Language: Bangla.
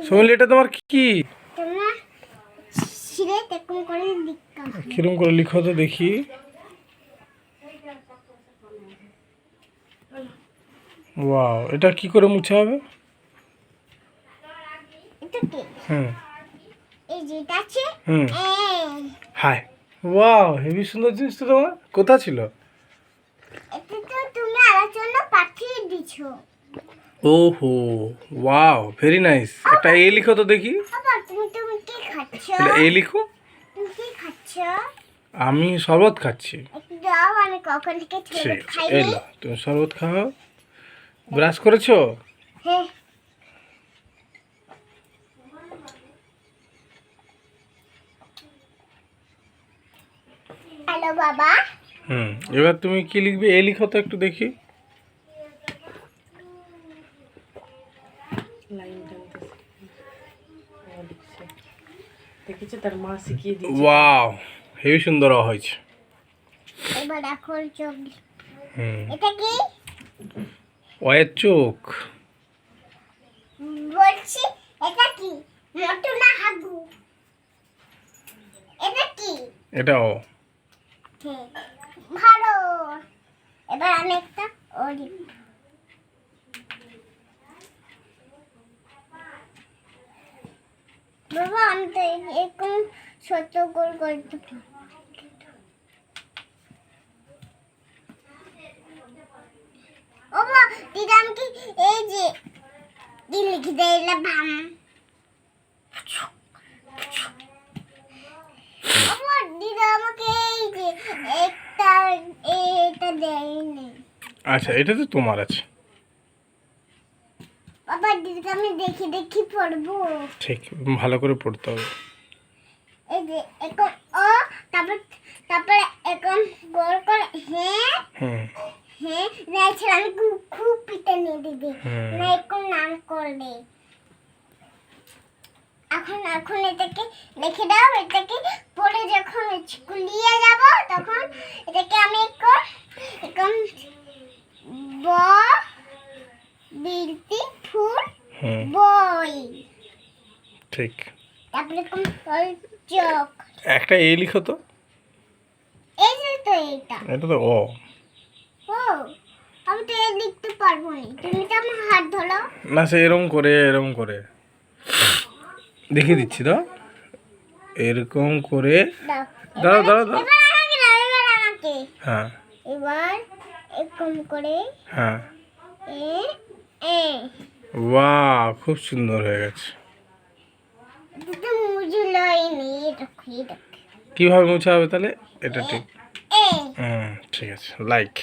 সোহেল, এটা তোমার কি? তোমরা ছিঁড়ে এরকম করে লিখো। কিরম করে লিখো তো দেখি। ওয়াও, এটা কি করে মুছা হবে? এটা কি? হুম এই যেটা আছে হুম হাই, ওয়াও, হেভি সুন্দর জিনিস তো। তোমার কোথা ছিল? এটা তো তুমি আমার জন্য পাঠিয়ে দিছো। ওহো, ওয়াও, ভেরি নাইস। একটা এ লিখো তো দেখি। বাবা তুমি কি খাচ্ছ? এটা এ লিখো। তুমি কি খাচ্ছ? আমি শরবত খাচ্ছি। একটু দাও, আমি কখন থেকে ঠিক শরবত আছে, খাইনি। এলো, তুমি শরবত খাও। ব্রাশ করেছো? হ্যাঁ। হ্যালো বাবা। এবার তুমি কি লিখবে? এ লিখো তো একটু দেখি। দেখেছো, তার মা শিখিয়ে দিয়েছে। ওয়াও, হেভি সুন্দর হয়েছে। এবার এখন চোখ। হুম এটা কি? ওয়ের চোখ। বলছি এটা কি? মোটু না হাগু? এটা কি? এটা ও। হ্যাঁ, ভালো। এবার আমি একটা ওরি। বাবা আমি তো এরকম ছোট গোল করতে পারি। ও মা, দিদা আমাকে এই যে দিল লিখে দিলে ভাম। ও মা, দিদা আমাকে এই যে এটা দেয়নি। আচ্ছা, এটা তো তোমার আছে। বাবা দিদিকে আমি দেখি দেখি পড়বো। ঠিক, ভালো করে পড়তে হবে। এই যে এরকম ও, তারপরে এরকম গোল করে হ্যাঁ হুম হ্যাঁ না, ছেলে আমি খুব পিটা নিয়ে দিবি না এরকম নাম করলে। এখন এটাকে লিখে দাও। এটাকে পরে যখন স্কুলে যাব তখন এটাকে আমি এরকম ব বিলতি ফুল হুম বই, ঠিক। তারপরে এরকম চোখ। একটা এ লিখো তো। এই যে তো এটা। এটা তো ও। ও, আমি তো এ লিখতে পারবো না। তুমি তো আমার হাত ধরো। না, সে এরকম করে, এরকম করে দেখিয়ে দিচ্ছি তো। এরকম করে। দাও। দাঁড়াও দাঁড়াও দাঁড়াও। এবার আমাকে দাও, এবার আমাকে। হ্যাঁ এবার এরকম করে হ্যাঁ, এ এ বাহ, খুব সুন্দর হয়ে গেছে। এটা তো মুজুলই নেই। এটা খুঁজে দেখ। কিভাবে মোছা হবে তাহলে? এটা ঠিক। এ ঠিক আছে, লাইক।